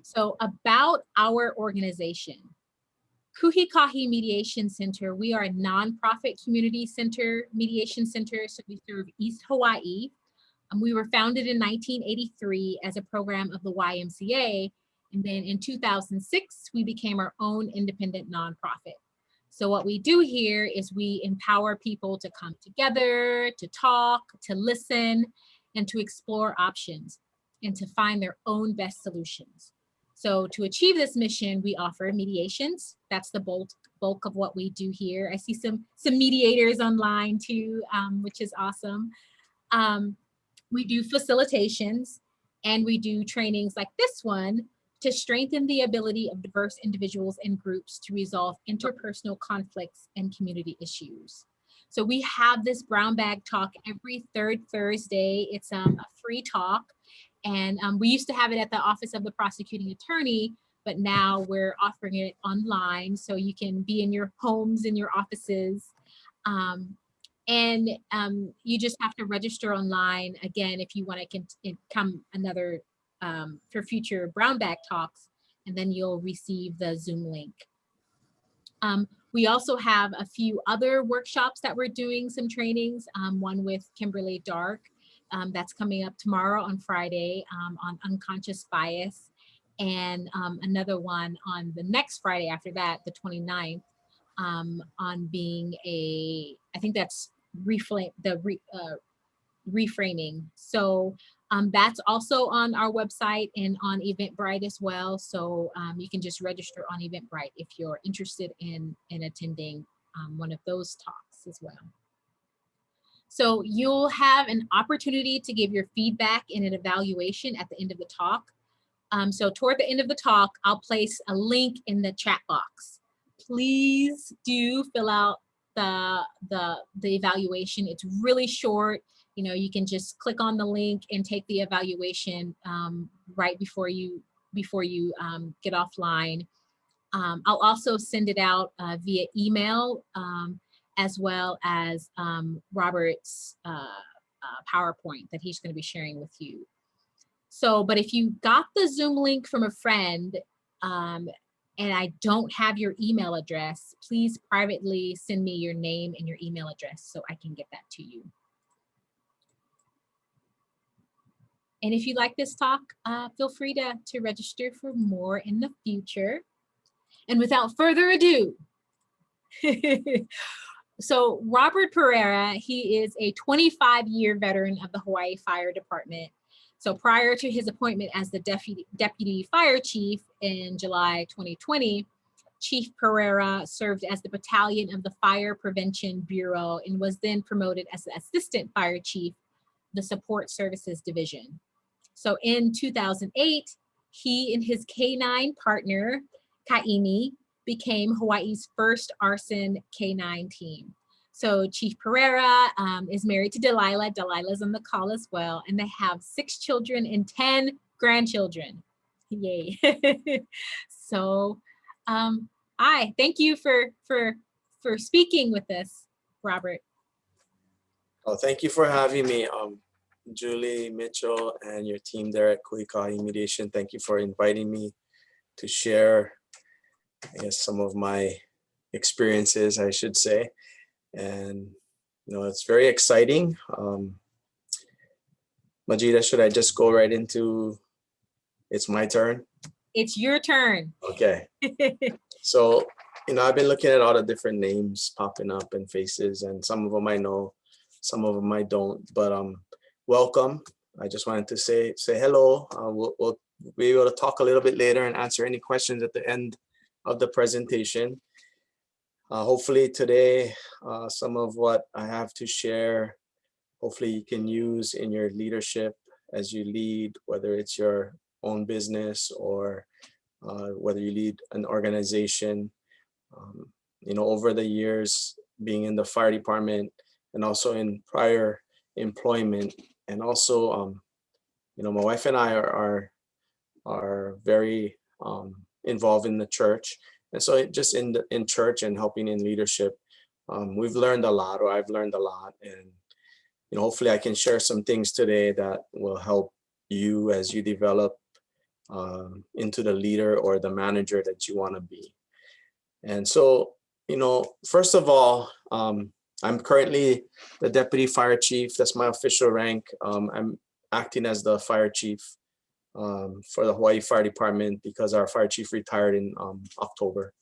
So about our organization, Ikahi Mediation Center, we are a nonprofit community center, mediation center, so we serve East Hawaii. We were founded in 1983 as a program of the YMCA, and then in 2006, we became our own independent nonprofit. So what we do here is we empower people to come together, to talk, to listen, and to explore options, and to find their own best solutions. So to achieve this mission, we offer mediations. That's the bulk of what we do here. I see some mediators online too, which is awesome. We do facilitations, and we do trainings like this one to strengthen the ability of diverse individuals and groups to resolve interpersonal conflicts and community issues. So we have this brown bag talk every third Thursday. It's a free talk. And we used to have it at the Office of the Prosecuting Attorney, but now we're offering it online. So you can be in your homes, in your offices. And you just have to register online. Again, if you want to come another for future brown bag talks, and then you'll receive the Zoom link. We also have a few other workshops that we're doing, some trainings, one with Kimberly Dark, that's coming up tomorrow on Friday on unconscious bias, and another one on the next Friday after that, the 29th, on being I think that's reframing. So that's also on our website and on Eventbrite as well. So you can just register on Eventbrite if you're interested in attending one of those talks as well. So you'll have an opportunity to give your feedback in an evaluation at the end of the talk. So toward the end of the talk, I'll place a link in the chat box. Please do fill out the evaluation. It's really short. You know, you can just click on the link and take the evaluation right before you get offline. I'll also send it out via email, as well as Robert's PowerPoint that he's going to be sharing with you. So, but if you got the Zoom link from a friend and I don't have your email address, please privately send me your name and your email address so I can get that to you. And if you like this talk, feel free to register for more in the future. And without further ado, so Robert Perreira, he is a 25-year veteran of the Hawaii Fire Department. So prior to his appointment as the deputy fire chief in July 2020, Chief Perreira served as the battalion of the Fire Prevention Bureau and was then promoted as the assistant fire chief, the Support Services Division. So in 2008, he and his K-9 partner, Kaimi, became Hawaii's first arson K-9 team. So Chief Perreira is married to Delilah. Delilah's on the call as well. And they have 6 children and 10 grandchildren. Yay. So I thank you for speaking with us, Robert. Oh, thank you for having me, Julie, Mitchell, and your team there at ikahi Mediation. Thank you for inviting me to share, I guess, some of my experiences, I should say. And, you know, it's very exciting. Majida, should I just go right into, it's my turn? It's your turn. Okay. So, you know, I've been looking at all the different names popping up and faces, and some of them I know, some of them I don't, but welcome. I just wanted to say hello. We'll be able to talk a little bit later and answer any questions at the end of the presentation. Hopefully today, some of what I have to share, hopefully you can use in your leadership as you lead, whether it's your own business or whether you lead an organization. You know, over the years, being in the fire department and also in prior employment, and also, you know, my wife and I are very involved in the church. And so just in church and helping in leadership, we've learned a lot, or I've learned a lot. And, you know, hopefully I can share some things today that will help you as you develop into the leader or the manager that you want to be. And so, first of all, I'm currently the deputy fire chief. That's my official rank. I'm acting as the fire chief for the Hawaii Fire Department because our fire chief retired in October.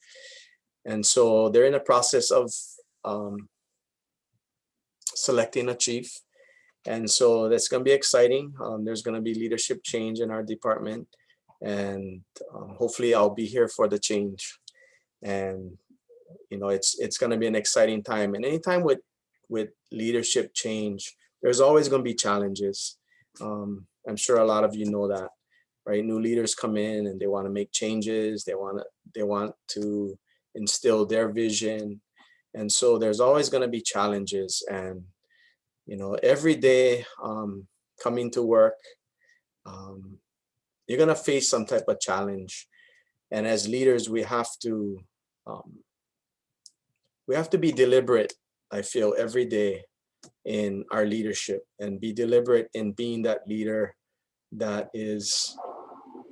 And so they're in the process of selecting a chief. And so that's going to be exciting. There's going to be leadership change in our department. And hopefully I'll be here for the change. And, it's going to be an exciting time. And anytime with leadership change, there's always going to be challenges. I'm sure a lot of you know that, right? New leaders come in and they want to make changes. They want to instill their vision. And so there's always going to be challenges. And, every day coming to work, you're going to face some type of challenge. And as leaders, we have to be deliberate, I feel, every day in our leadership, and be deliberate in being that leader that is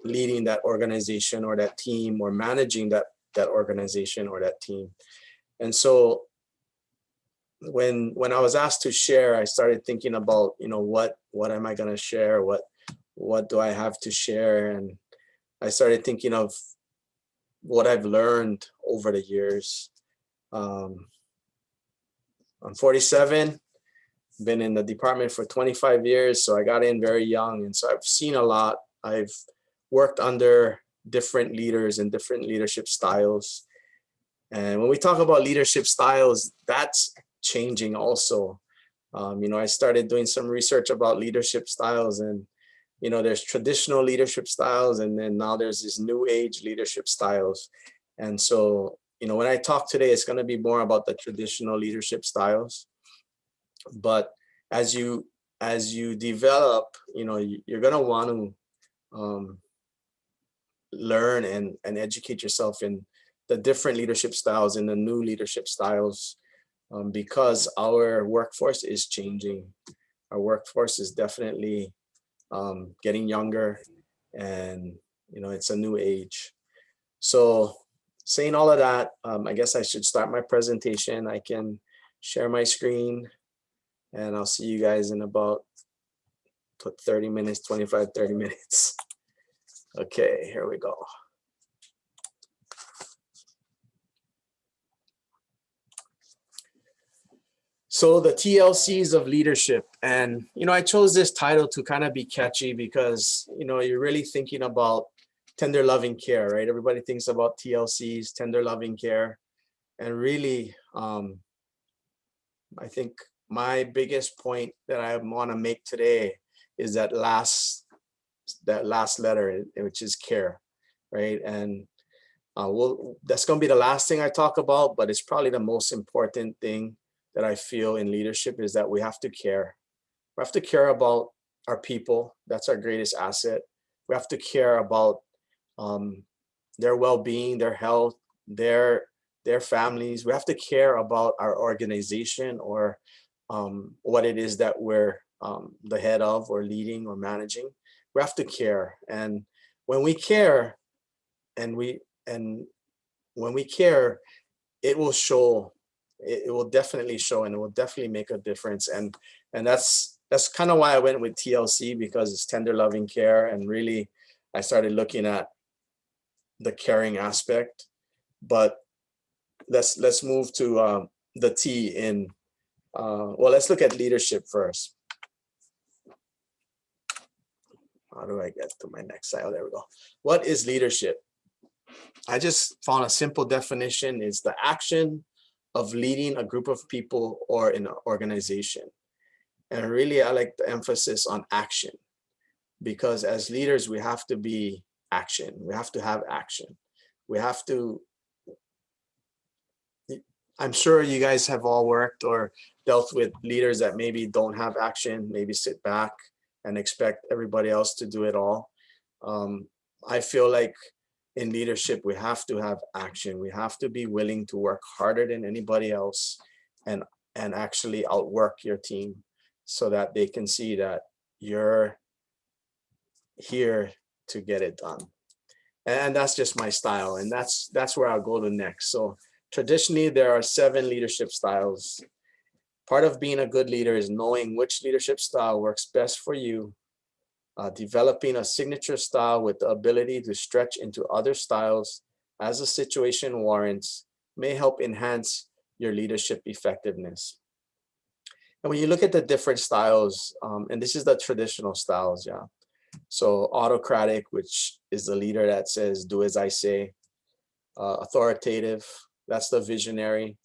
leading that organization or that team, or managing that organization or that team. And so when I was asked to share, I started thinking about, what am I going to share? What do I have to share? And I started thinking of what I've learned over the years. I'm 47, been in the department for 25 years. So I got in very young. And so I've seen a lot. I've worked under different leaders and different leadership styles. And when we talk about leadership styles, that's changing also. I started doing some research about leadership styles, and, there's traditional leadership styles, and then now there's this new age leadership styles. And so, when I talk today, it's going to be more about the traditional leadership styles. But as you develop, you're going to want to learn and educate yourself in the different leadership styles and the new leadership styles, because our workforce is changing. Our workforce is definitely getting younger, and it's a new age. So saying all of that, I guess I should start my presentation. I can share my screen, and I'll see you guys in about 30 minutes, 25, 30 minutes. Okay, here we go. So the TLCs of Leadership. And, I chose this title to kind of be catchy because, you're really thinking about tender loving care, right? Everybody thinks about TLCs, tender loving care. And really, I think my biggest point that I want to make today is that last letter, which is care, right? And that's going to be the last thing I talk about, but it's probably the most important thing that I feel in leadership, is that we have to care. We have to care about our people. That's our greatest asset. We have to care about their well-being, their health, their families. We have to care about our organization, or what it is that we're the head of, or leading, or managing. We have to care. And when we care, when we care, it will show. It will definitely show, and it will definitely make a difference. And that's kind of why I went with TLC, because it's tender loving care. And really, I started looking at the caring aspect. But let's move to the T in, well, let's look at leadership first. How do I get to my next slide? Oh, there we go. What is leadership? I just found a simple definition. It's the action of leading a group of people or an organization. And really, I like the emphasis on action, because as leaders, we have to be action. We have to have action. We have to, I'm sure you guys have all worked or dealt with leaders that maybe don't have action, maybe sit back and expect everybody else to do it all. I feel like in leadership, we have to have action. We have to be willing to work harder than anybody else, and actually outwork your team, so that they can see that you're here to get it done. And that's just my style. And that's where I'll go to next. So traditionally, there are 7 leadership styles. Part of being a good leader is knowing which leadership style works best for you, developing a signature style with the ability to stretch into other styles as the situation warrants may help enhance your leadership effectiveness. And when you look at the different styles, and this is the traditional styles, yeah. So autocratic, which is the leader that says, do as I say. Authoritative, that's the visionary.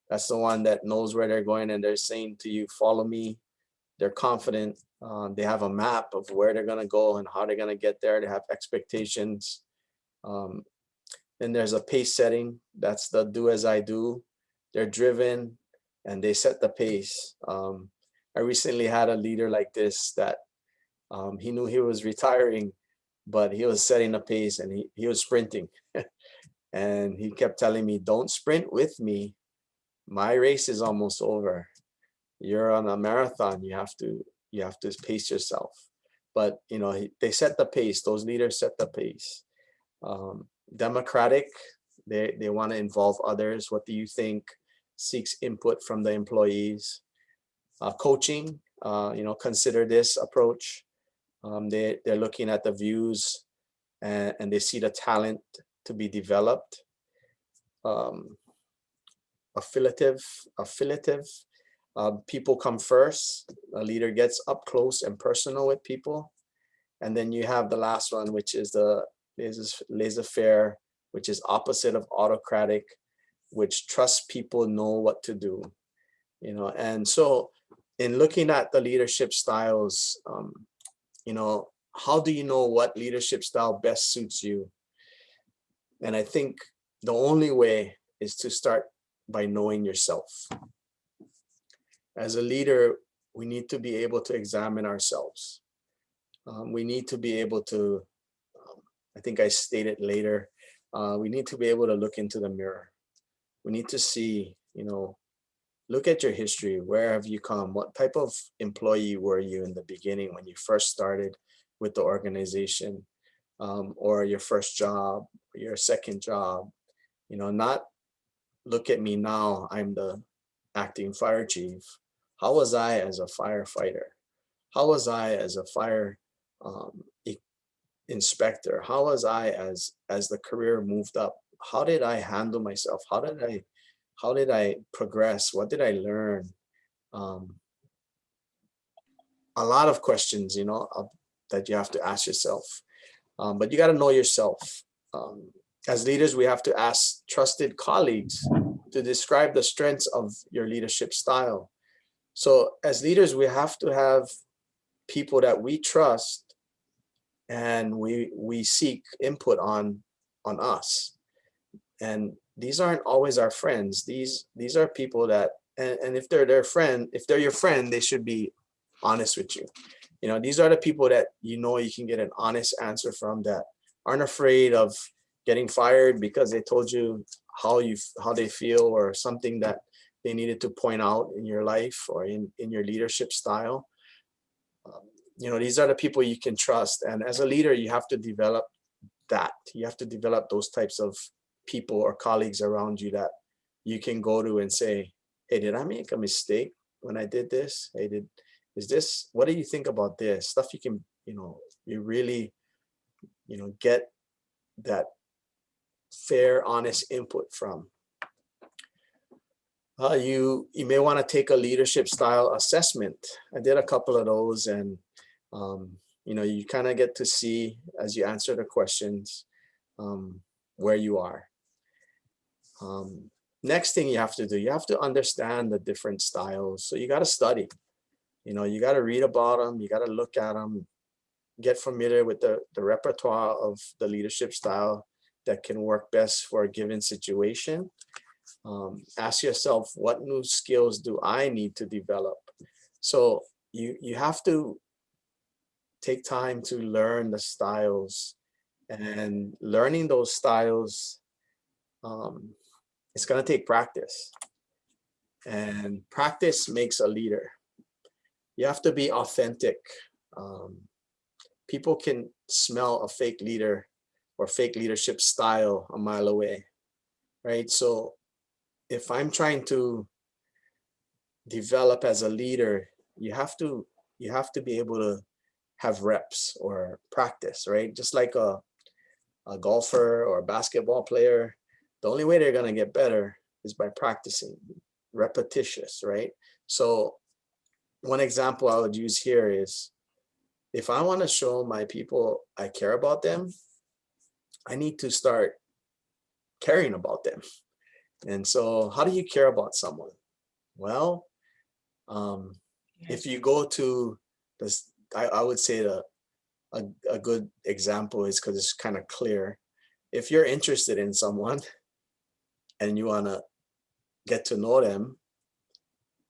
That's the one that knows where they're going and they're saying to you, follow me. They're confident. They have a map of where they're going to go and how they're going to get there. They have expectations. Then there's a pace setting. That's the do as I do. They're driven and they set the pace. I recently had a leader like this that he knew he was retiring, but he was setting a pace and he was sprinting. And he kept telling me, don't sprint with me. My race is almost over. You're on a marathon. You have to pace yourself. But you know, they set the pace. Those leaders set the pace. Democratic, they want to involve others. What do you think? Seeks input from the employees. Coaching, consider this approach. They're looking at the views and they see the talent to be developed. Affiliative, people come first. A leader gets up close and personal with people. And then you have the last one, which is the laissez-faire, which is opposite of autocratic, which trusts people know what to do. And so in looking at the leadership styles, how do you know what leadership style best suits you? And I think the only way is to start by knowing yourself. As a leader, we need to be able to examine ourselves. We need to be able to, I think I stated later, we need to be able to look into the mirror. We need to see, look at your history. Where have you come? What type of employee were you in the beginning when you first started with the organization, or your first job, or your second job? Not look at me now, I'm the acting fire chief. How was I as a firefighter? How was I as a fire inspector? How was I as the career moved up? How did I handle myself? How did I progress? What did I learn? A lot of questions, that you have to ask yourself. But you got to know yourself. As leaders, we have to ask trusted colleagues to describe the strengths of your leadership style. So as leaders, we have to have people that we trust and we seek input on us. And these aren't always our friends. These are people that, and if they're your friend, they should be honest with you. These are the people that you can get an honest answer from, that aren't afraid of getting fired because they told you how they feel, or something that they needed to point out in your life or in your leadership style. These are the people you can trust. And as a leader, you have to develop that. You have to develop those types of people or colleagues around you that you can go to and say, hey, did I make a mistake when I did this? Hey, what do you think about this? Stuff you can, you really, get that fair, honest input from. You may want to take a leadership style assessment. I did a couple of those, and you kind of get to see, as you answer the questions, where you are. Next thing you have to do, you have to understand the different styles. So you got to study. You got to read about them. You got to look at them, get familiar with the repertoire of the leadership style that can work best for a given situation. Ask yourself, what new skills do I need to develop? So you have to take time to learn the styles, and learning those styles, it's going to take practice, and practice makes a leader. You have to be authentic. People can smell a fake leader or fake leadership style a mile away, right? So if I'm trying to develop as a leader, you have to be able to have reps or practice, right? Just like a golfer or a basketball player, the only way they're going to get better is by practicing, repetitious, right? So one example I would use here is, if I want to show my people I care about them, I need to start caring about them. And so how do you care about someone? Well, if you go to this, I would say a good example is, because it's kind of clear. If you're interested in someone and you want to get to know them,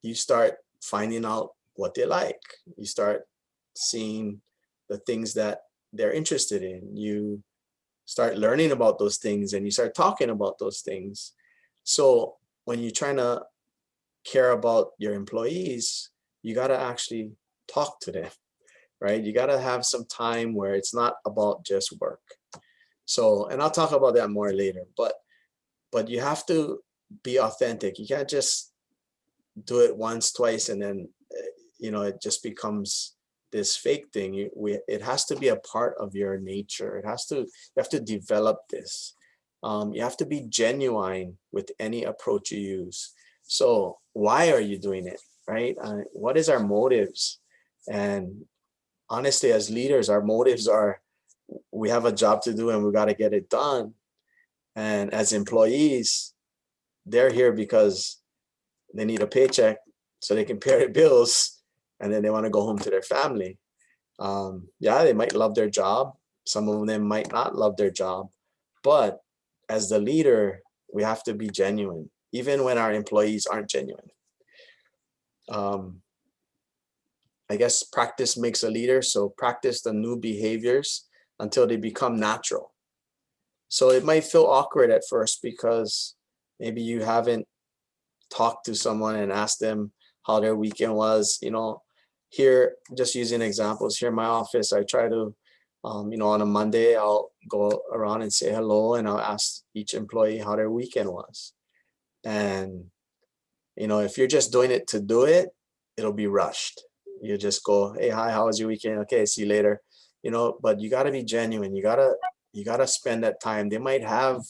you start finding out what they like. You start seeing the things that they're interested in. You start learning about those things and you start talking about those things. So when you're trying to care about your employees, you got to actually talk to them, right? You got to have some time where it's not about just work. So, and I'll talk about that more later, but you have to be authentic. You can't just do it once, twice, and then, it just becomes this fake thing. It has to be a part of your nature. You have to develop this. You have to be genuine with any approach you use. So why are you doing it, right? What is our motives? And honestly, as leaders, our motives are, we have a job to do and we got to get it done. And as employees, they're here because they need a paycheck so they can pay their bills, and then they want to go home to their family. Yeah, they might love their job. Some of them might not love their job, but as the leader, we have to be genuine, even when our employees aren't genuine. I guess practice makes a leader. So practice the new behaviors until they become natural. So it might feel awkward at first because maybe you haven't talked to someone and asked them how their weekend was. Here, just using examples, here in my office, I try to, on a Monday, I'll go around and say hello, and I'll ask each employee how their weekend was. And, if you're just doing it to do it, it'll be rushed. You just go, hey, hi, how was your weekend? Okay, see you later. But you got to be genuine. You got to spend that time. They might have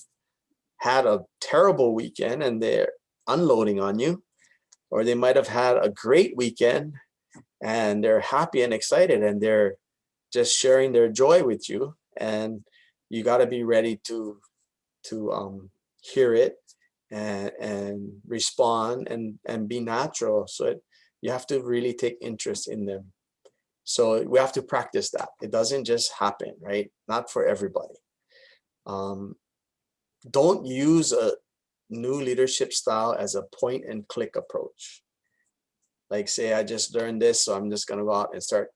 had a terrible weekend and they're unloading on you, or they might have had a great weekend and they're happy and excited and they're just sharing their joy with you. And you got to be ready to hear it and respond and be natural. So you have to really take interest in them. So we have to practice that. It doesn't just happen, right? Not for everybody. Don't use a new leadership style as a point and click approach. Like, say, I just learned this, so I'm just going to go out and start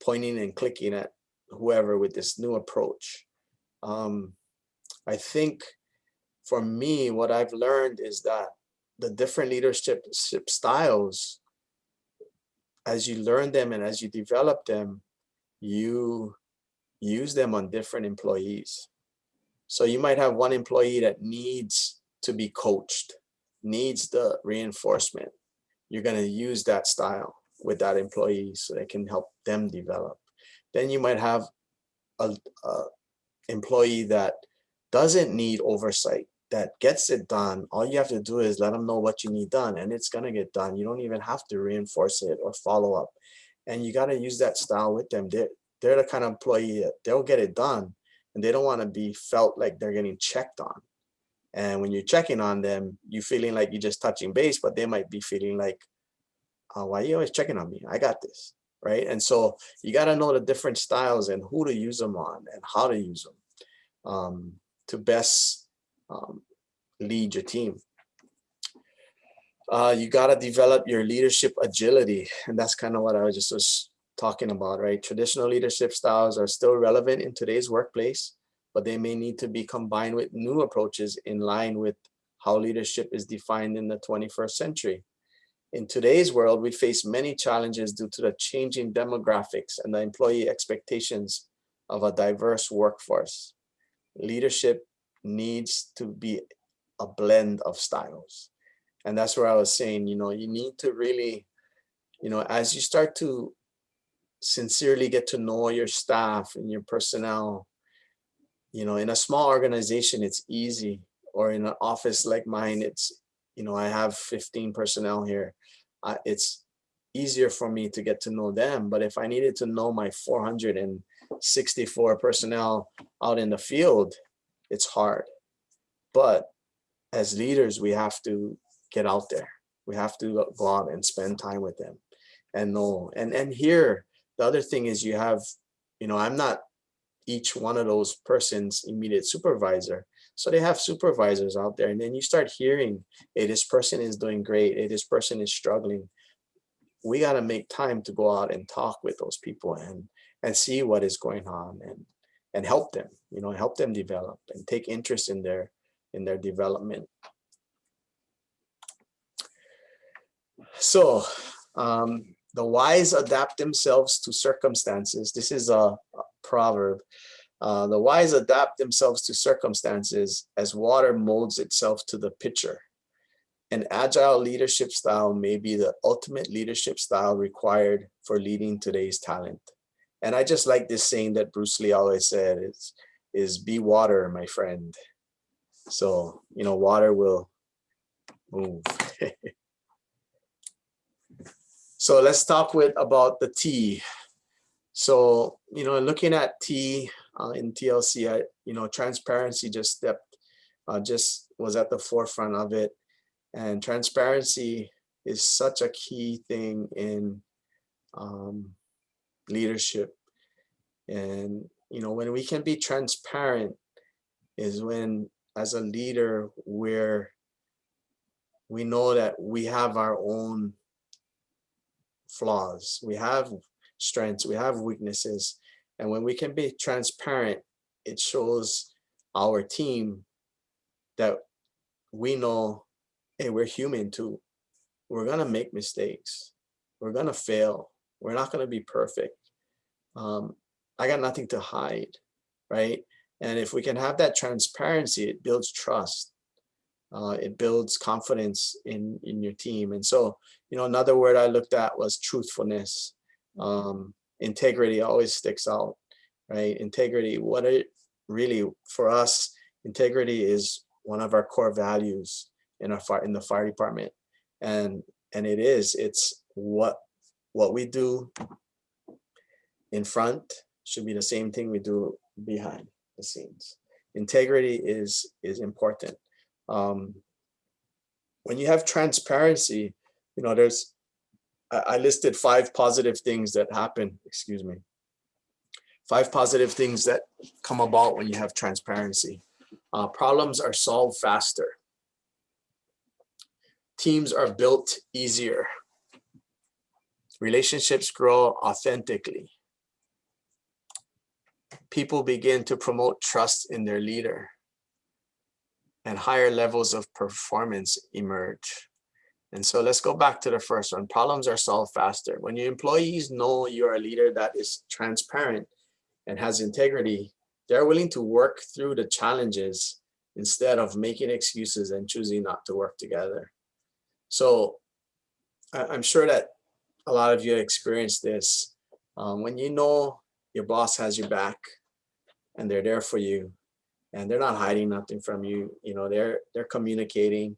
pointing and clicking at whoever with this new approach. I think for me, what I've learned is that the different leadership styles, as you learn them and as you develop them, you use them on different employees. So you might have one employee that needs to be coached, needs the reinforcement. You're going to use that style with that employee so they can help them develop. Then you might have a employee that doesn't need oversight, that gets it done. All you have to do is let them know what you need done, and it's going to get done. You don't even have to reinforce it or follow up. And you got to use that style with them. They're the kind of employee that they'll get it done, and they don't want to be felt like they're getting checked on. And when you're checking on them, you feeling like you're just touching base, but they might be feeling like, why are you always checking on me? I got this, right? And so you got to know the different styles and who to use them on and how to use them to best lead your team. You got to develop your leadership agility. And that's kind of what I was talking about, right? Traditional leadership styles are still relevant in today's workplace, but they may need to be combined with new approaches in line with how leadership is defined in the 21st century. In today's world, we face many challenges due to the changing demographics and the employee expectations of a diverse workforce, leadership needs to be a blend of styles. And that's where I was saying, you know, you need to really, you know, as you start to sincerely get to know your staff and your personnel, you know, in a small organization, it's easy, or in an office like mine, it's, you know, I have 15 personnel here. It's easier for me to get to know them. But if I needed to know my 464 personnel out in the field, it's hard. But as leaders, we have to get out there. We have to go out and spend time with them and know. And here, the other thing is you have, you know, I'm not each one of those persons' immediate supervisor. So they have supervisors out there, and then you start hearing, hey, this person is doing great. Hey, this person is struggling. We got to make time to go out and talk with those people and see what is going on and help them, you know, help them develop and take interest in their development. So the wise adapt themselves to circumstances. This is a proverb. The wise adapt themselves to circumstances as water molds itself to the pitcher. An agile leadership style may be the ultimate leadership style required for leading today's talent. And I just like this saying that Bruce Lee always said is be water, my friend. So, you know, water will move. So let's talk about the T. So, you know, looking at T in TLC, you know, transparency just was at the forefront of it. And transparency is such a key thing in leadership. And, you know, when we can be transparent is when, as a leader, we know that we have our own flaws, we have strengths, we have weaknesses. And when we can be transparent, it shows our team that we know, hey, we're human too. We're gonna make mistakes. We're gonna fail. We're not gonna be perfect. I got nothing to hide, right? And if we can have that transparency, it builds trust. It builds confidence in your team. And so, you know, another word I looked at was truthfulness. Integrity always sticks out, right? Integrity, what it really, for us, integrity is one of our core values in the fire department. And it's what we do in front should be the same thing we do behind the scenes. Integrity is important. When you have transparency, you know, I listed 5 positive things that happen, 5 positive things that come about when you have transparency. Problems are solved faster. Teams are built easier. Relationships grow authentically. People begin to promote trust in their leader, and higher levels of performance emerge. And so let's go back to the first one. Problems are solved faster. When your employees know you're a leader that is transparent and has integrity, they're willing to work through the challenges instead of making excuses and choosing not to work together. So I'm sure that a lot of you experienced this. When you know your boss has your back and they're there for you and they're not hiding nothing from you, you know, they're communicating.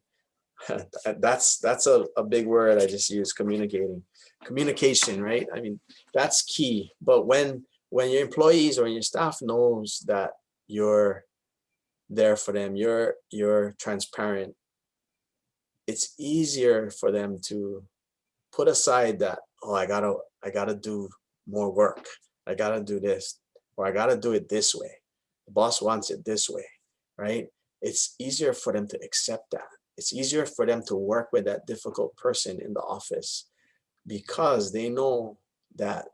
That's a big word I just used, communication, right? I mean, that's key. But when your employees or your staff knows that you're there for them, you're transparent, it's easier for them to put aside that, oh, I gotta do more work, I gotta do this, or I gotta do it this way, the boss wants it this way, right? It's easier for them to accept that. It's easier for them to work with that difficult person in the office because they know that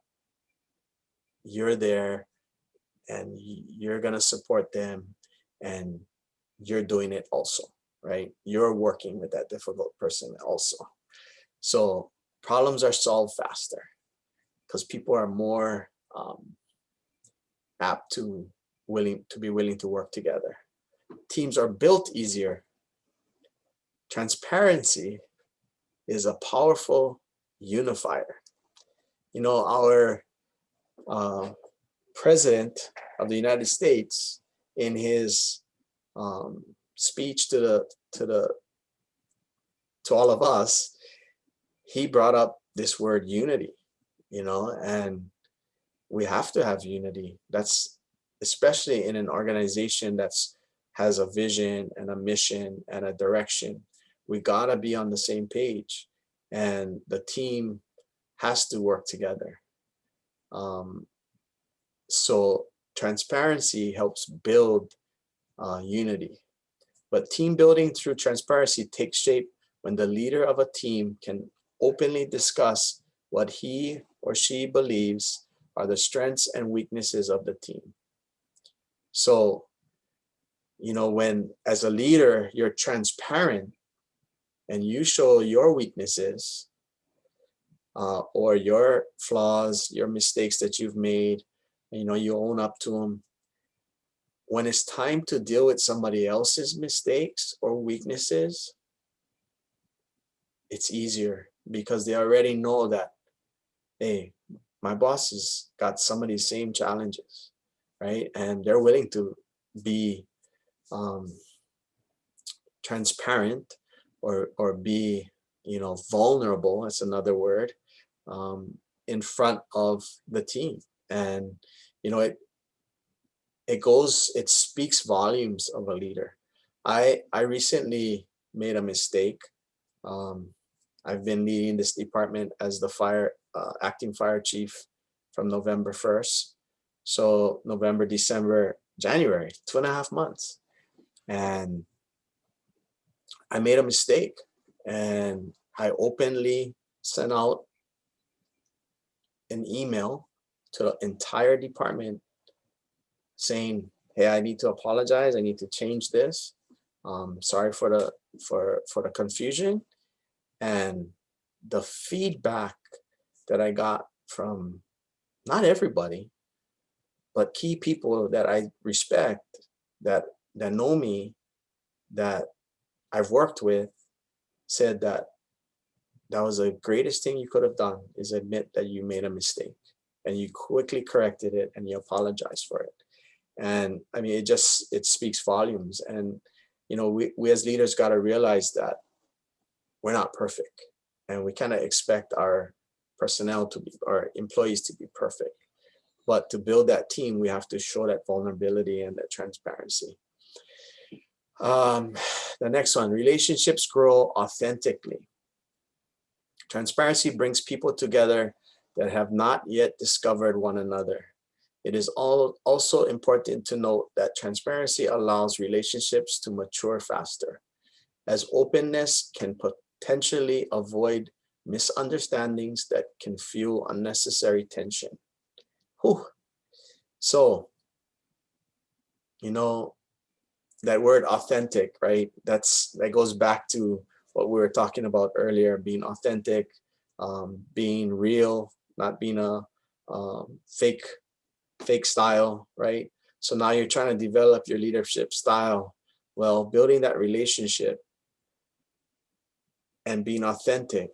you're there and you're gonna support them and you're doing it also, right? You're working with that difficult person also. So problems are solved faster because people are more apt to be willing to work together. Teams are built easier. Transparency is a powerful unifier. You know, our President of the United States, in his speech to all of us, he brought up this word unity, you know, and we have to have unity. That's especially in an organization that's has a vision and a mission and a direction. We gotta be on the same page, and the team has to work together. So transparency helps build unity. But team building through transparency takes shape when the leader of a team can openly discuss what he or she believes are the strengths and weaknesses of the team. So, you know, when as a leader, you're transparent and you show your weaknesses or your flaws, your mistakes that you've made, you know, you own up to them. When it's time to deal with somebody else's mistakes or weaknesses, it's easier because they already know that, hey, my boss has got some of these same challenges, right? And they're willing to be transparent or be, you know, vulnerable, that's another word, in front of the team. And, you know, it speaks volumes of a leader. I recently made a mistake. I've been leading this department as the acting fire chief from November 1st. So November, December, January, 2.5 months. And I made a mistake, and I openly sent out an email to the entire department saying, hey, I need to apologize. I need to change this. Sorry for the confusion. And the feedback that I got from not everybody, but key people that I respect, that know me, that I've worked with, said that was the greatest thing you could have done, is admit that you made a mistake, and you quickly corrected it and you apologized for it. And I mean, it speaks volumes. And, you know, we as leaders got to realize that we're not perfect, and we cannot expect our employees to be perfect. But to build that team, we have to show that vulnerability and that transparency. The next one, relationships grow authentically. Transparency brings people together that have not yet discovered one another. It is also important to note that transparency allows relationships to mature faster, as openness can potentially avoid misunderstandings that can fuel unnecessary tension. Whew. So, you know, that word authentic, right? That goes back to what we were talking about earlier, being authentic, being real, not being a fake style, right? So now you're trying to develop your leadership style. Well, building that relationship and being authentic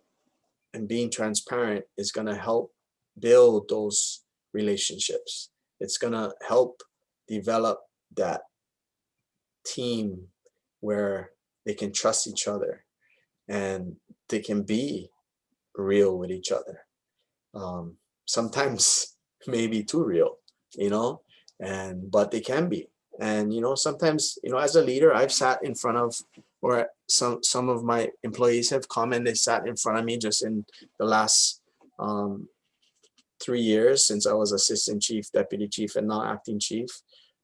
and being transparent is going to help build those relationships. It's going to help develop that team where they can trust each other and they can be real with each other. Sometimes maybe too real, you know, but they can be. And, you know, sometimes, you know, as a leader, I've sat in front of, or some of my employees have come and they sat in front of me just in the last 3 years, since I was assistant chief, deputy chief, and now acting chief.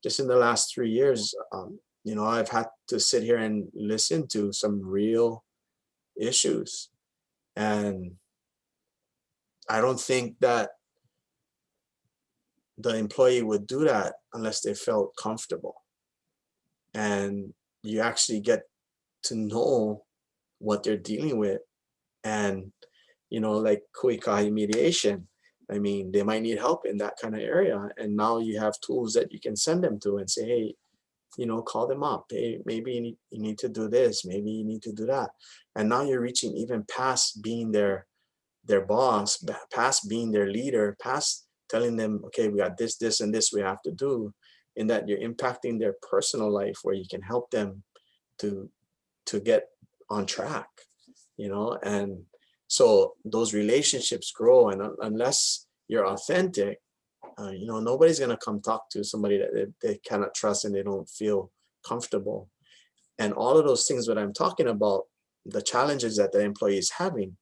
Just in the last 3 years, you know, I've had to sit here and listen to some real issues. And I don't think that the employee would do that unless they felt comfortable. And you actually get to know what they're dealing with. And, you know, like ikahi mediation, I mean, they might need help in that kind of area. And now you have tools that you can send them to and say, hey, you know, call them up. Hey, maybe you need to do this. Maybe you need to do that. And now you're reaching even past being their boss, past being their leader, past telling them, okay, we got this, this, and this we have to do, in that you're impacting their personal life where you can help them to get on track, you know. And so those relationships grow, and unless you're authentic, you know, nobody's going to come talk to somebody that they cannot trust and they don't feel comfortable. And all of those things that I'm talking about, the challenges that the employee is having,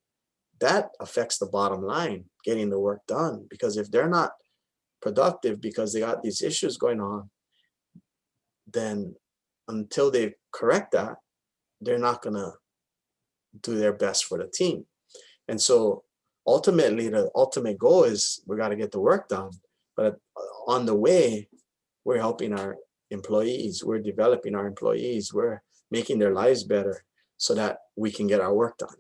that affects the bottom line, getting the work done. Because if they're not productive because they got these issues going on, then until they correct that, they're not going to do their best for the team. And so ultimately, the ultimate goal is we got to get the work done. But on the way, we're helping our employees, we're developing our employees, we're making their lives better so that we can get our work done.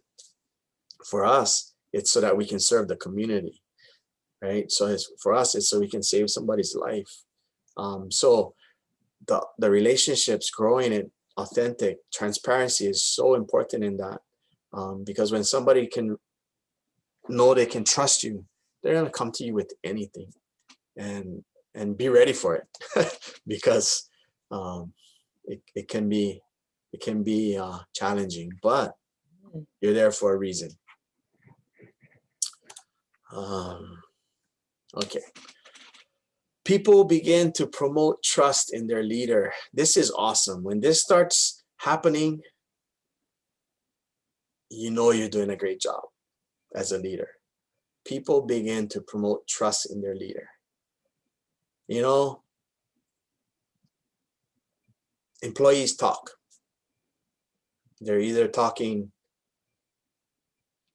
For us, it's so that we can serve the community, right? So for us, it's so we can save somebody's life. So the relationships, growing it, authentic, transparency is so important in that, because when somebody can know they can trust you, they're going to come to you with anything, and be ready for it because it can be challenging, but you're there for a reason. Okay. People begin to promote trust in their leader. This is awesome. When this starts happening, you know you're doing a great job as a leader. People begin to promote trust in their leader. You know, employees talk. They're either talking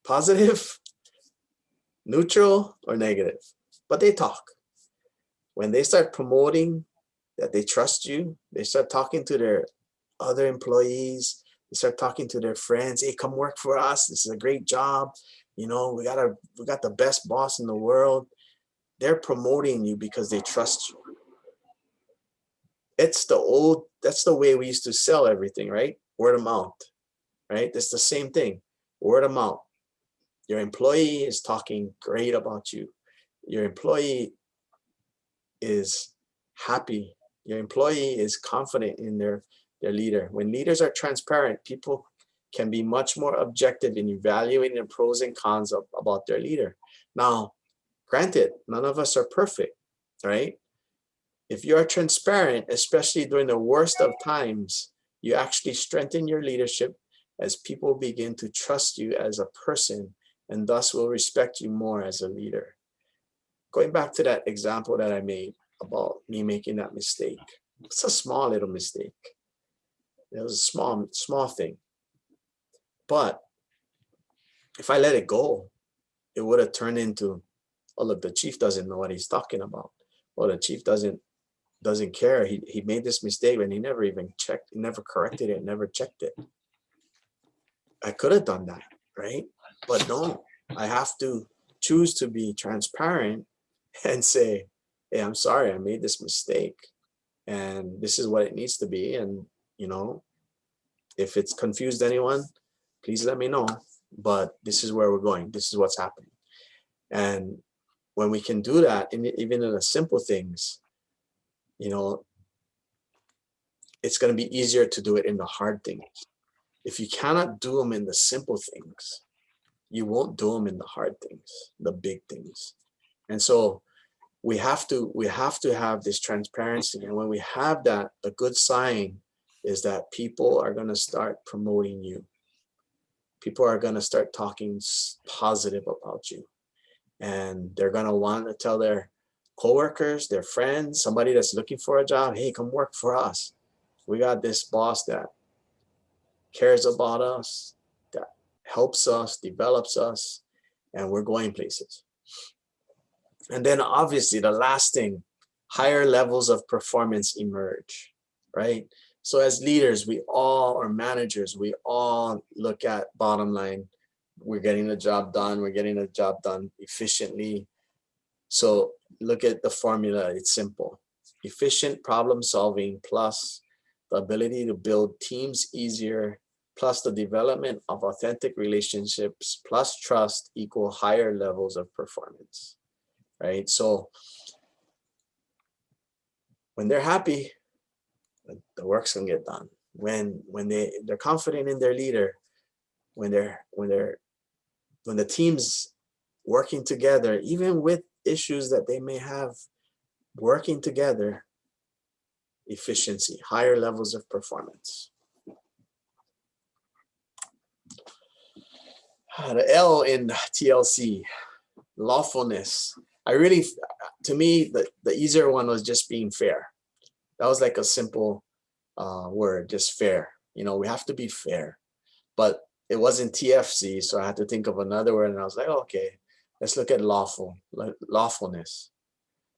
positive, neutral, or negative, but they talk. When they start promoting that they trust you, they start talking to their other employees, they start talking to their friends, hey, come work for us, this is a great job, you know, we got the best boss in the world. They're promoting you because they trust you. That's the way we used to sell everything, right? Word of mouth, right? It's the same thing, word of mouth. Your employee is talking great about you. Your employee is happy. Your employee is confident in their leader. When leaders are transparent, people can be much more objective in evaluating the pros and cons about their leader. Now, granted, none of us are perfect, right? If you are transparent, especially during the worst of times, you actually strengthen your leadership as people begin to trust you as a person and thus will respect you more as a leader. Going back to that example that I made about me making that mistake, it's a small little mistake. It was a small thing. But if I let it go, it would have turned into, oh, look, the chief doesn't know what he's talking about. Well, the chief doesn't care. He made this mistake and he never even checked, he never corrected it, never checked it. I could have done that, right? But no, I have to choose to be transparent and say, hey, I'm sorry, I made this mistake and this is what it needs to be. And, you know, if it's confused anyone, please let me know. But this is where we're going. This is what's happening. And when we can do that, even in the simple things, you know, it's going to be easier to do it in the hard things. If you cannot do them in the simple things, you won't do them in the hard things, the big things. And so we have to have this transparency. And when we have that, a good sign is that people are going to start promoting you. People are going to start talking positive about you. And they're going to want to tell their coworkers, their friends, somebody that's looking for a job, hey, come work for us. We got this boss that cares about us, that helps us, develops us, and we're going places. And then obviously the last thing, higher levels of performance emerge, right? So as leaders, or managers, we all look at bottom line. We're getting the job done. We're getting the job done efficiently. So look at the formula, it's simple. Efficient problem solving plus the ability to build teams easier plus the development of authentic relationships plus trust equal higher levels of performance, right? So when they're happy, the work's gonna get done. When they're confident in their leader, when the team's working together, even with issues that they may have, working together, efficiency, higher levels of performance. The L in TLC, lawfulness. To me, the easier one was just being fair. That was like a simple word, just fair. You know, we have to be fair. But it wasn't TFC, so I had to think of another word, and I was like, oh, okay, let's look at lawfulness.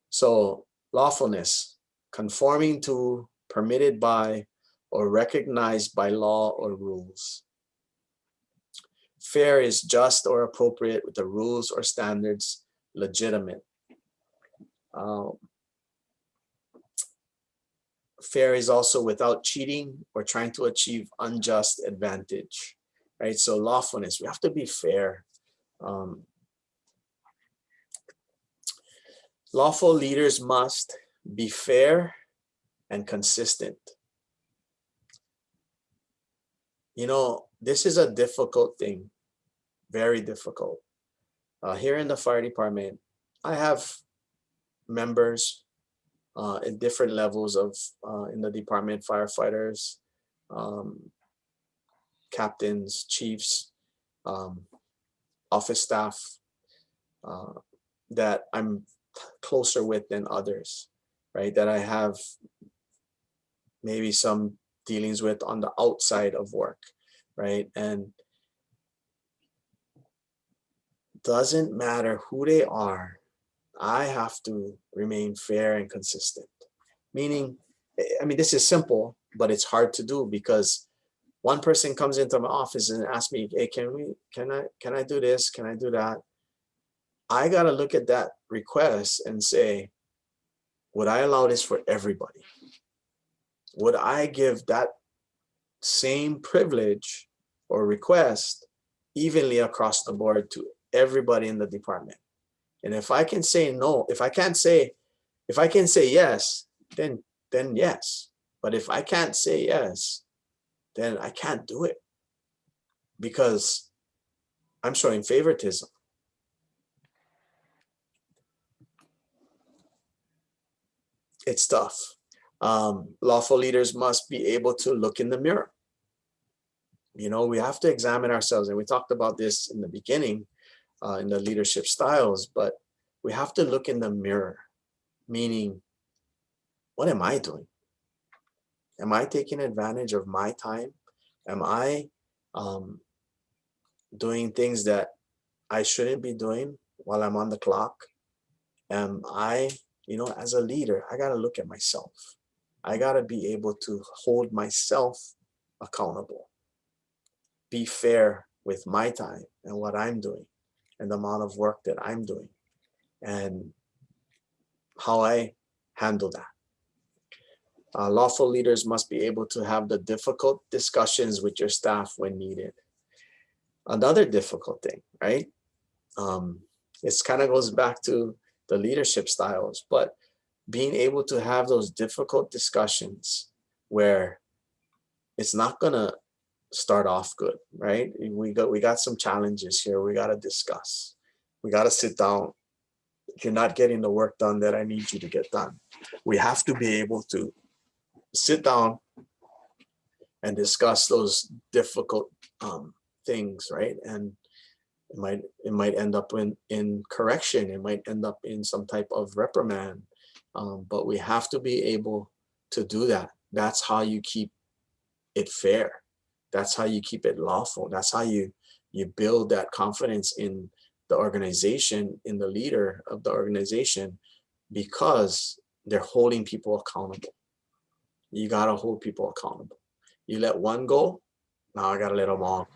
So lawfulness, conforming to, permitted by, or recognized by law or rules. Fair is just or appropriate with the rules or standards legitimate. Fair is also without cheating or trying to achieve unjust advantage, right? So lawfulness, we have to be fair. Lawful leaders must be fair and consistent. You know, this is a difficult thing, very difficult. Here in the fire department, I have members in different levels of in the department, firefighters, captains, chiefs, office staff that I'm closer with than others, right? That I have maybe some dealings with on the outside of work, right? And doesn't matter who they are, I have to remain fair and consistent. Meaning, I mean, this is simple, but it's hard to do because one person comes into my office and asks me, hey, can I do this? Can I do that? I got to look at that request and say, would I allow this for everybody? Would I give that same privilege or request evenly across the board to everybody in the department? And if I can say no, if I can say yes, then yes. But if I can't say yes, then I can't do it because I'm showing favoritism. It's tough. Lawful leaders must be able to look in the mirror. You know, we have to examine ourselves, and we talked about this in the beginning in the leadership styles, but we have to look in the mirror, meaning, what am I doing? Am I taking advantage of my time? Am I doing things that I shouldn't be doing while I'm on the clock? Am I, you know, as a leader, I got to look at myself. I got to be able to hold myself accountable, be fair with my time and what I'm doing and the amount of work that I'm doing and how I handle that. Lawful leaders must be able to have the difficult discussions with your staff when needed. Another difficult thing, right? It kind of goes back to the leadership styles, but being able to have those difficult discussions where it's not gonna start off good, right? We got some challenges here. We got to discuss. We got to sit down. You're not getting the work done that I need you to get done. We have to be able to sit down and discuss those difficult things, right? And it might end up in correction. It might end up in some type of reprimand. But we have to be able to do that. That's how you keep it fair. That's how you keep it lawful. That's how you build that confidence in the organization, in the leader of the organization, because they're holding people accountable. You got to hold people accountable. You let one go, now I got to let them all,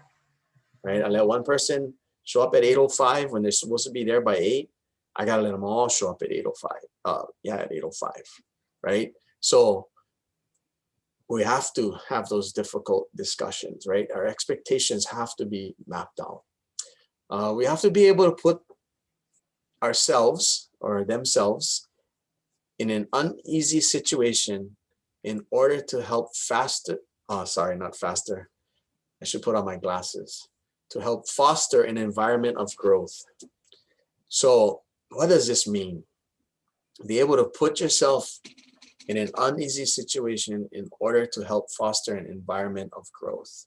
right? I let one person show up at 8:05 when they're supposed to be there by 8. I gotta let them all show up at 8:05. At 8:05, right? So we have to have those difficult discussions, right? Our expectations have to be mapped out. We have to be able to put ourselves or themselves in an uneasy situation in order to help faster. Not faster. I should put on my glasses. To help foster an environment of growth. So what does this mean? Be able to put yourself in an uneasy situation in order to help foster an environment of growth.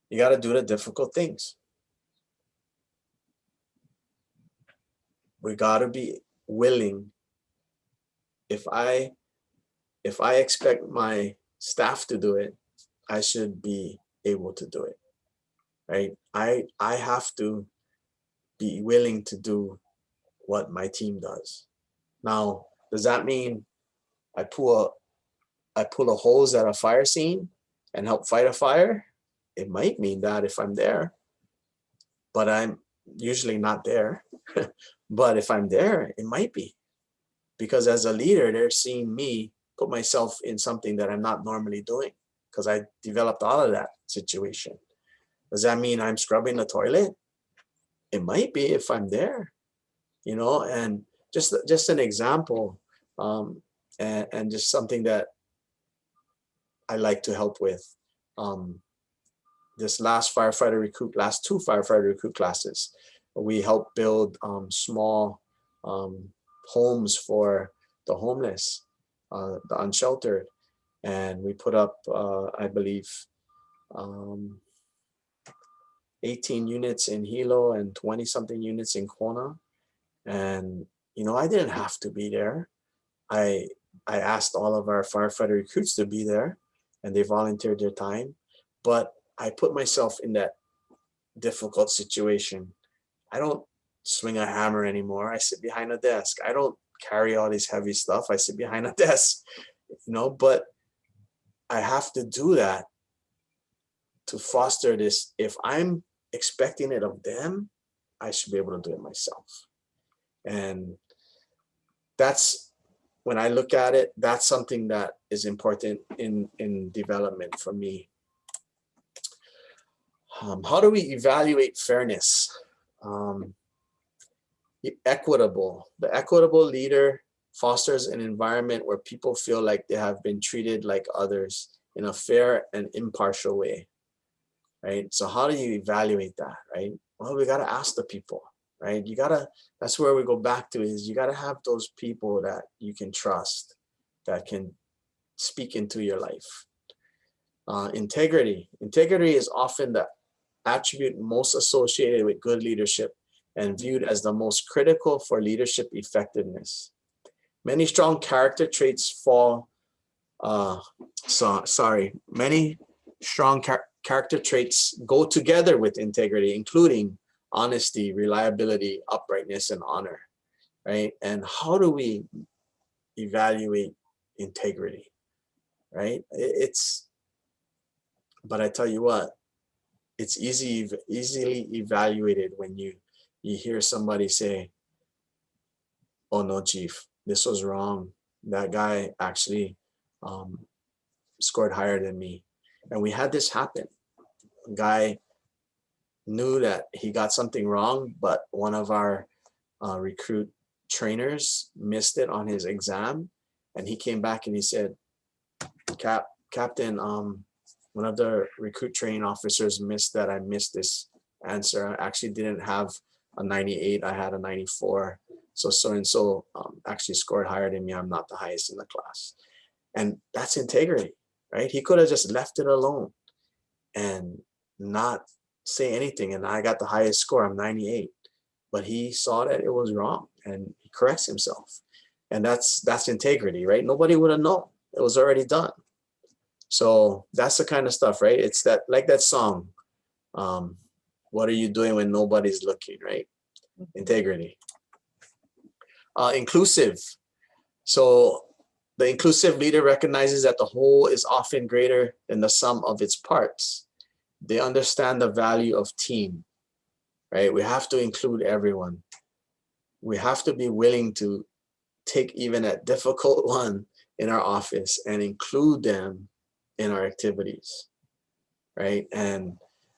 You got to do the difficult things. We got to be willing. If I expect my staff to do it, I should be able to do it, right? I have to be willing to do what my team does. Now, does that mean I pull a hose at a fire scene and help fight a fire? It might mean that if I'm there, but I'm usually not there. But if I'm there, it might be. Because as a leader, they're seeing me put myself in something that I'm not normally doing because I developed out of that situation. Does that mean I'm scrubbing the toilet? It might be if I'm there, and just an example, and just something that I like to help with. This last two firefighter recruit classes, we helped build small homes for the homeless, the unsheltered, and we put up, I believe, 18 units in Hilo and 20 something units in Kona. And I didn't have to be there. I asked all of our firefighter recruits to be there, and they volunteered their time. But I put myself in that difficult situation. I don't swing a hammer anymore. I sit behind a desk. I don't carry all this heavy stuff. I sit behind a desk, but I have to do that to foster this. If I'm expecting it of them, I should be able to do it myself. And that's, when I look at it, that's something that is important in development for me. How do we evaluate fairness? The equitable leader fosters an environment where people feel like they have been treated like others in a fair and impartial way, right? So how do you evaluate that, right? Well, we got to ask the people, right? That's where we go back to, is you got to have those people that you can trust, that can speak into your life. Integrity is often the attribute most associated with good leadership and viewed as the most critical for leadership effectiveness. Many strong character traits many strong character traits go together with integrity, including honesty, reliability, uprightness, and honor, right? And how do we evaluate integrity, right? But I tell you what, it's easily evaluated when you hear somebody say, oh no, Chief, this was wrong. That guy actually scored higher than me. And we had this happen. A guy knew that he got something wrong, but one of our recruit trainers missed it on his exam. And he came back and he said, Captain, one of the recruit training officers missed that. I missed this answer. I actually didn't have a 98. I had a 94. So-and-so actually scored higher than me. I'm not the highest in the class. And that's integrity, right? He could have just left it alone and not say anything. And I got the highest score. I'm 98. But he saw that it was wrong and he corrects himself. And that's integrity, right? Nobody would have known. It was already done. So that's the kind of stuff, right? It's that, like that song, what are you doing when nobody's looking, right? Integrity. Inclusive. So the inclusive leader recognizes that the whole is often greater than the sum of its parts. They understand the value of team, right? We have to include everyone. we have to be willing to take even a difficult one in our office and include them in our activities, right? And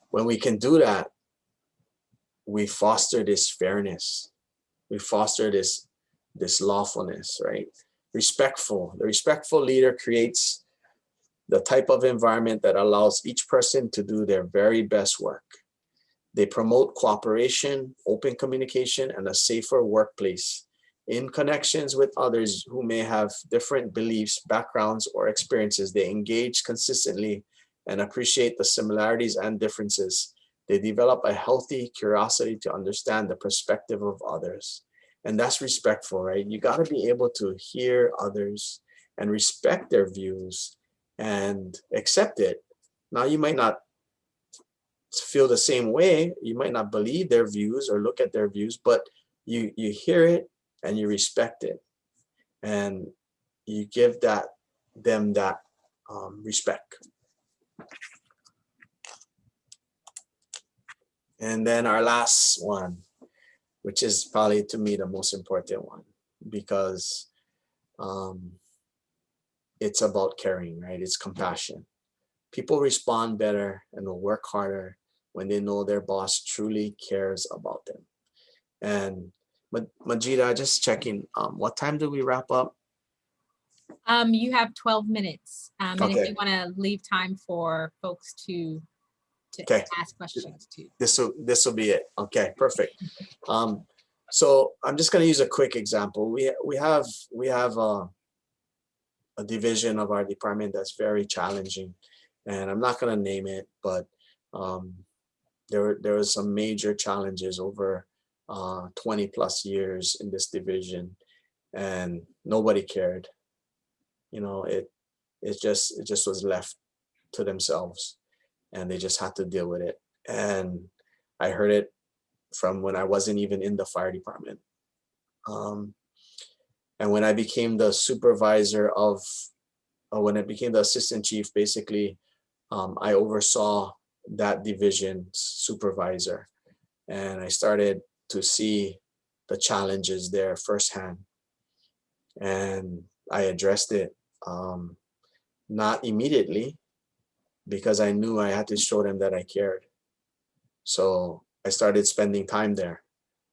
when we can do that, we foster this fairness. We foster this lawfulness, right? The respectful leader creates the type of environment that allows each person to do their very best work. They promote cooperation, open communication, and a safer workplace. In connections with others who may have different beliefs, backgrounds, or experiences, they engage consistently and appreciate the similarities and differences. They develop a healthy curiosity to understand the perspective of others. And that's respectful, right? You got to be able to hear others and respect their views and accept it. Now, you might not feel the same way. You might not believe their views or look at their views, but you hear it and you respect it, and you give them that respect. And then our last one, which is probably to me the most important one, because it's about caring, right? It's compassion. People respond better and will work harder when they know their boss truly cares about them. And Majida, just checking, what time do we wrap up? You have 12 minutes. And Okay. if you want to leave time for folks to Okay. ask questions too. This will be it. Okay, perfect. So I'm just going to use a quick example. We have a division of our department that's very challenging, and I'm not going to name it, but there were some major challenges over 20 plus years in this division, and nobody cared. You know, it just was left to themselves, and they just had to deal with it. And I heard it from when I wasn't even in the fire department. And when I became the supervisor when I became the assistant chief, basically, I oversaw that division's supervisor, and I started to see the challenges there firsthand. And I addressed it, not immediately, because I knew I had to show them that I cared. So I started spending time there.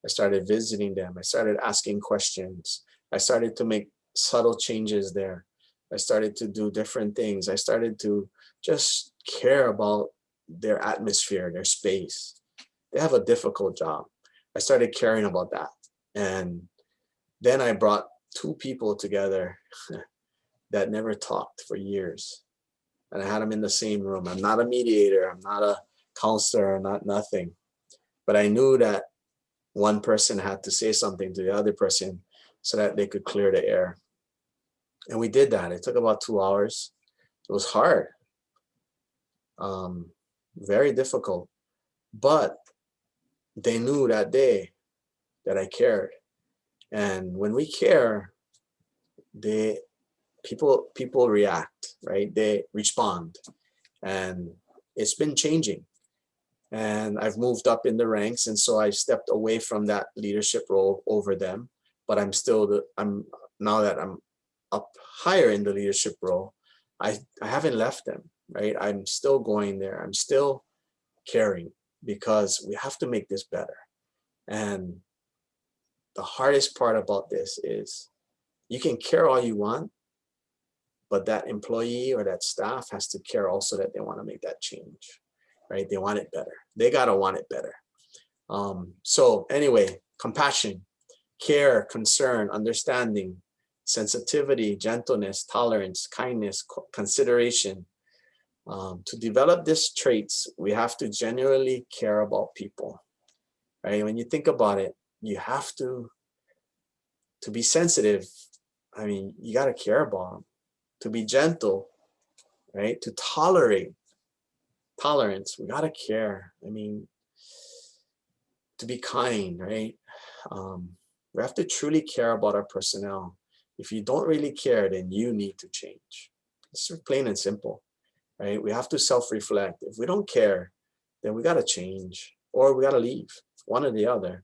I started visiting them. I started asking questions. I started to make subtle changes there. I started to do different things. I started to just care about their atmosphere, their space. They have a difficult job. I started caring about that. And then I brought two people together that never talked for years. And I had them in the same room. I'm not a mediator. I'm not a counselor. I'm not nothing. But I knew that one person had to say something to the other person so that they could clear the air. And we did that. It took about 2 hours. It was hard, very difficult. But they knew that day that I cared. And when we care, people react, right? They respond. And it's been changing. And I've moved up in the ranks, and so I stepped away from that leadership role over them. But now that I'm up higher in the leadership role, I haven't left them, right? I'm still going there. I'm still caring, because we have to make this better. And the hardest part about this is you can care all you want, but that employee or that staff has to care also that they want to make that change, right? They want it better. They got to want it better. So anyway, compassion, care, concern, understanding, sensitivity, gentleness, tolerance, kindness, consideration. To develop these traits, we have to genuinely care about people, right? When you think about it, you have to be sensitive. I mean, you got to care about them. To be gentle, right? To tolerance, we got to care. I mean, to be kind, right? We have to truly care about our personnel. If you don't really care, then you need to change. It's plain and simple, right? We have to self-reflect. If we don't care, then we got to change, or we got to leave, one or the other.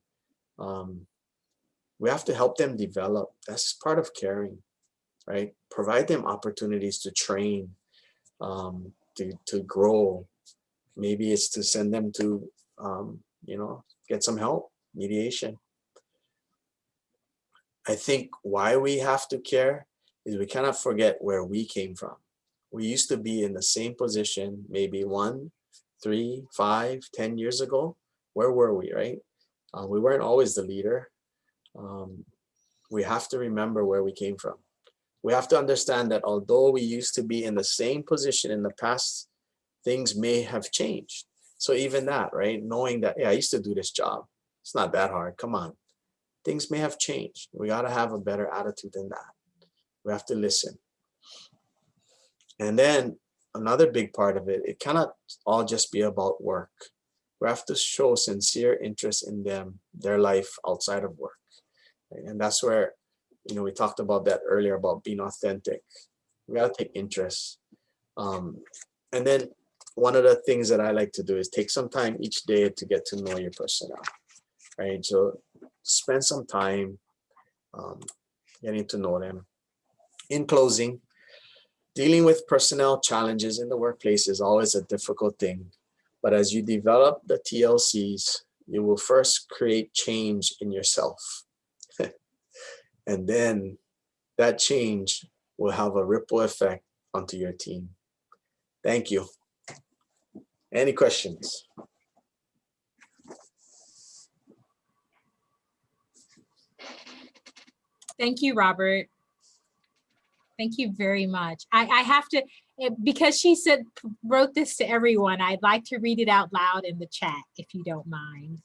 We have to help them develop. That's part of caring, right? Provide them opportunities to train, to grow. Maybe it's to send them to, get some help, mediation. I think why we have to care is we cannot forget where we came from. We used to be in the same position, maybe 1, 3, 5, 10 years ago. Where were we, right? We weren't always the leader. We have to remember where we came from. We have to understand that although we used to be in the same position in the past, things may have changed. So even that, right? Knowing that, yeah, I used to do this job. It's not that hard. Come on. Things may have changed. We got to have a better attitude than that. We have to listen. And then another big part of it, it cannot all just be about work. We have to show sincere interest in them, their life outside of work. Right? And that's where, we talked about that earlier about being authentic. We got to take interest. And then one of the things that I like to do is take some time each day to get to know your personnel, right? So spend some time getting to know them. In closing, dealing with personnel challenges in the workplace is always a difficult thing. But as you develop the TLCs, you will first create change in yourself. And then that change will have a ripple effect onto your team. Thank you. Any questions? Thank you, Robert. Thank you very much. I have to, because she wrote this to everyone, I'd like to read it out loud in the chat, if you don't mind.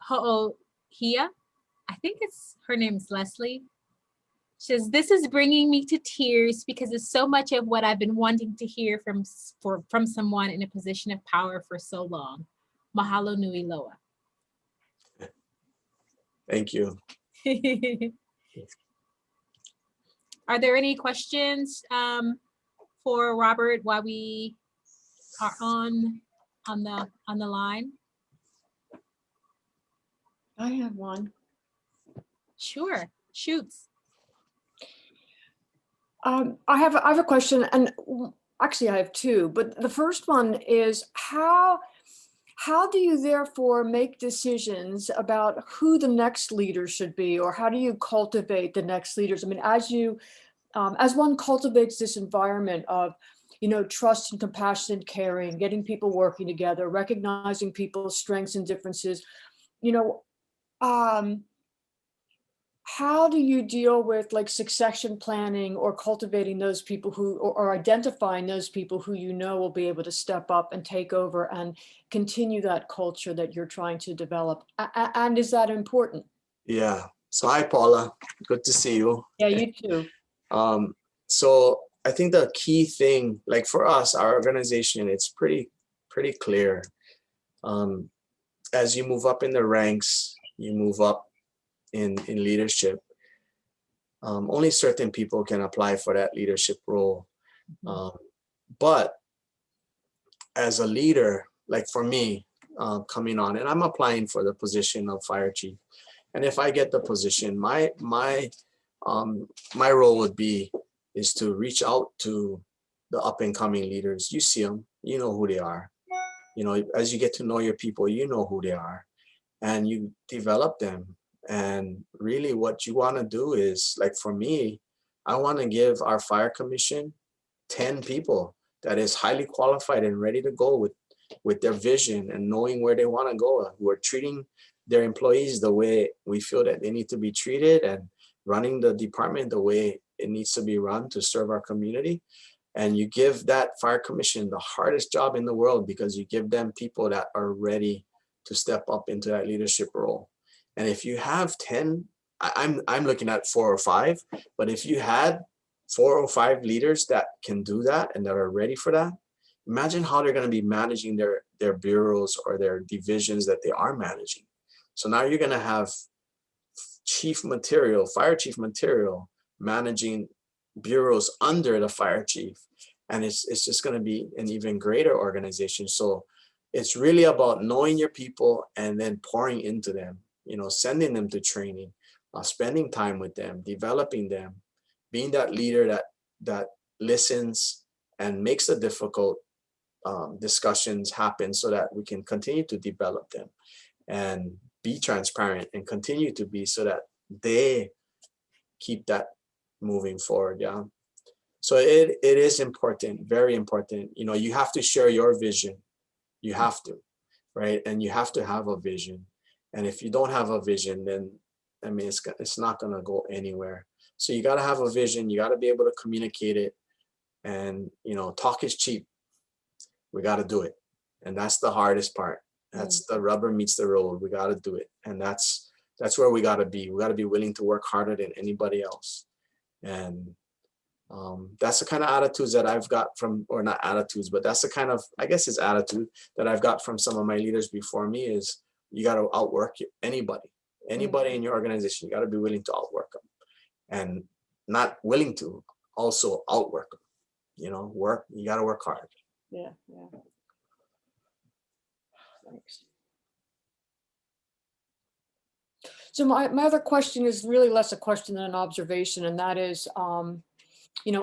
Ho'ohia, I think her name is Leslie. She says, this is bringing me to tears because it's so much of what I've been wanting to hear from someone in a position of power for so long. Mahalo nui loa. Thank you. Are there any questions for Robert while we are on the line? I have one. Sure, shoots. I have a question, and actually I have two, but the first one is how do you therefore make decisions about who the next leader should be, or how do you cultivate the next leaders? I mean, as one cultivates this environment of, trust and compassion and caring, getting people working together, recognizing people's strengths and differences, how do you deal with like succession planning or cultivating those people who, or identifying those people who will be able to step up and take over and continue that culture that you're trying to develop? And is that important? Yeah. So hi, Paula. Good to see you. Yeah, you too. So I think the key thing, like for us, our organization, it's pretty clear. As you move up in the ranks, you move up in leadership. Only certain people can apply for that leadership role. But as a leader, like for me, coming on, and I'm applying for the position of fire chief. And if I get the position, my role would be is to reach out to the up and coming leaders. You see them, you know who they are. As you get to know your people, you know who they are, and you develop them. And really what you want to do is, like for me, I want to give our fire commission 10 people that is highly qualified and ready to go with their vision and knowing where they want to go, who are treating their employees the way we feel that they need to be treated and running the department the way it needs to be run to serve our community. And you give that fire commission the hardest job in the world because you give them people that are ready to step up into that leadership role. And if you have 10, I'm looking at 4 or 5, but if you had 4 or 5 leaders that can do that and that are ready for that, imagine how they're going to be managing their bureaus or their divisions that they are managing. So now you're going to have fire chief material managing bureaus under the fire chief. And it's just going to be an even greater organization. So it's really about knowing your people and then pouring into them, sending them to training, spending time with them, developing them, being that leader that listens and makes the difficult discussions happen so that we can continue to develop them and be transparent and continue to be, so that they keep that moving forward. Yeah. So it is important, very important. You have to share your vision. You have to, right? And you have to have a vision. And if you don't have a vision, then I mean, it's not going to go anywhere. So you got to have a vision. You got to be able to communicate it. And, talk is cheap. We got to do it. And that's the hardest part. That's the rubber meets the road. We got to do it. And that's where we got to be. We got to be willing to work harder than anybody else. And that's the kind of attitudes that I've got from, or not attitudes, but that's the kind of, I guess it's attitude that I've got from some of my leaders before me, is you got to outwork anybody in your organization. You got to be willing to outwork them, and not willing to also outwork them. You got to work hard. Yeah. Thanks. So my other question is really less a question than an observation, and that is,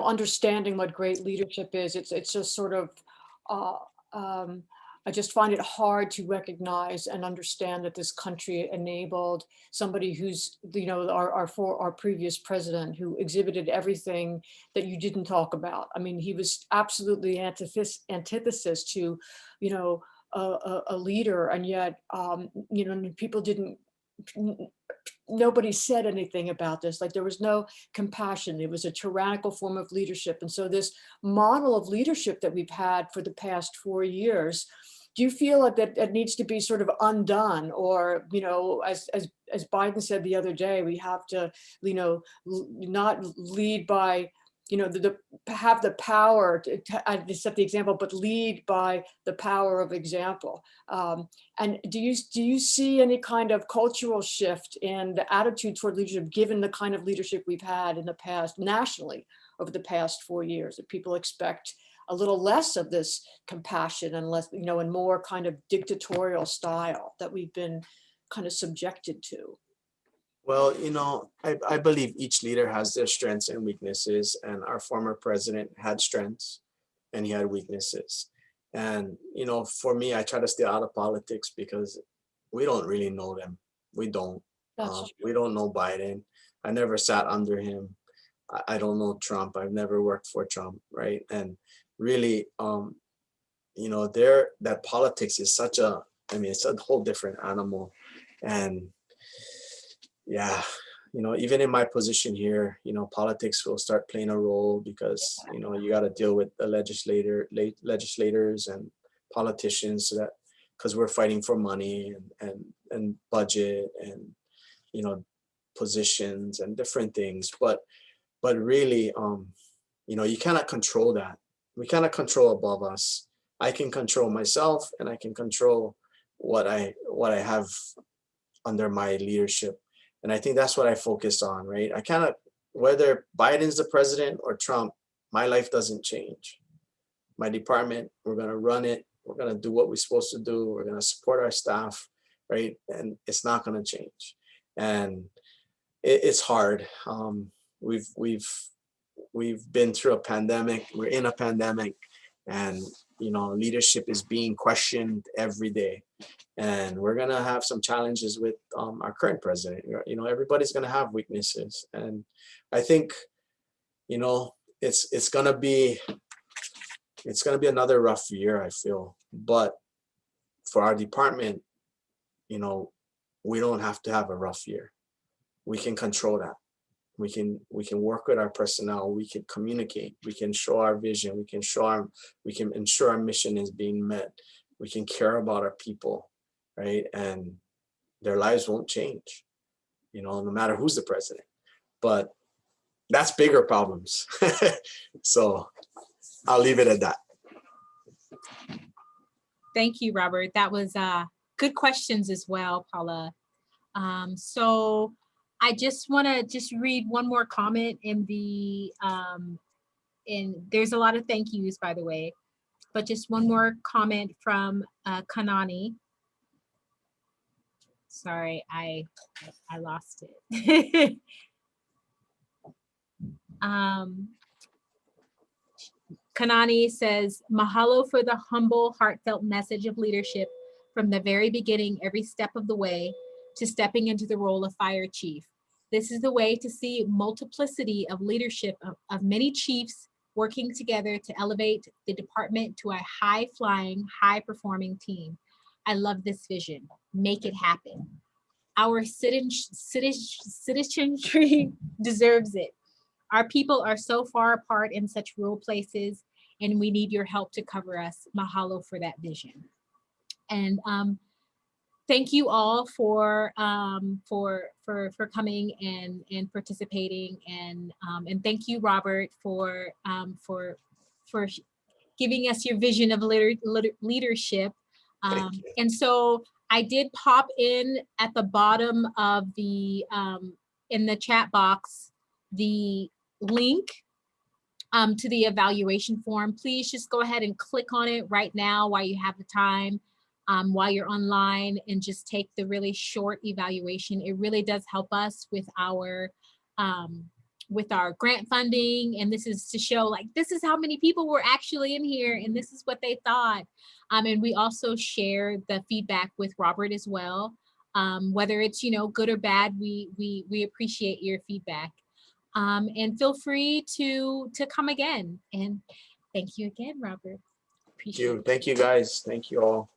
understanding what great leadership is. It's just sort of, I just find it hard to recognize and understand that this country enabled somebody who's, our previous president, who exhibited everything that you didn't talk about. I mean, he was absolutely antithesis to, a leader, and yet, people didn't. Nobody said anything about this. Like, there was no compassion. It was a tyrannical form of leadership. And so this model of leadership that we've had for the past 4 years, do you feel like that it needs to be sort of undone? Or, as Biden said the other day, we have to, not lead by, have the power to set the example, but lead by the power of example. And do you see any kind of cultural shift in the attitude toward leadership, given the kind of leadership we've had in the past nationally over the past 4 years, that people expect a little less of this compassion and less, and more kind of dictatorial style that we've been kind of subjected to? Well, I believe each leader has their strengths and weaknesses, and our former president had strengths and he had weaknesses. And, for me, I try to stay out of politics because we don't really know them. We don't. We don't know Biden. I never sat under him. I don't know Trump. I've never worked for Trump, right? And really, that politics is such a, it's a whole different animal. And yeah, even in my position here, politics will start playing a role, because, you got to deal with the legislators and politicians, so that, because we're fighting for money and budget and, positions and different things. But really, you cannot control that. We cannot control above us. I can control myself, and I can control what I have under my leadership. And I think that's what I focus on, right? I cannot, whether Biden's the president or Trump, my life doesn't change. My department, we're going to run it. We're going to do what we're supposed to do. We're going to support our staff, right? And it's not going to change. And it's hard. We've been through a pandemic. We're in a pandemic, and leadership is being questioned every day. And we're gonna have some challenges with our current president. Everybody's gonna have weaknesses, and I think it's gonna be another rough year, I feel. But for our department, we don't have to have a rough year. We can control that. We can work with our personnel. We can communicate. We can show our vision. We can ensure our mission is being met. We can care about our people, right? And their lives won't change, no matter who's the president. But that's bigger problems. So I'll leave it at that. Thank you, Robert. That was good questions as well, Paula. So I just want to read one more comment in the, there's a lot of thank yous, by the way. but just one more comment from Kanani. Sorry, I lost it. Kanani says, mahalo for the humble, heartfelt message of leadership from the very beginning, every step of the way to stepping into the role of fire chief. This is the way to see multiplicity of leadership of many chiefs working together to elevate the department to a high-flying, high-performing team. I love this vision. Make it happen. Our citizenry deserves it. Our people are so far apart in such rural places, and we need your help to cover us. Mahalo for that vision. And thank you all for coming and participating, and thank you, Robert, for giving us your vision of leadership. And so I did pop in at the bottom of the in the chat box the link to the evaluation form. Please just go ahead and click on it right now while you have the time, while you're online, and just take the really short evaluation. It really does help us with our grant funding, and this is to show like this is how many people were actually in here and this is what they thought. And we also share the feedback with Robert as well, whether it's good or bad. We appreciate your feedback. And feel free to come again. And thank you again, Robert. Appreciate it. Thank you guys. Thank you all.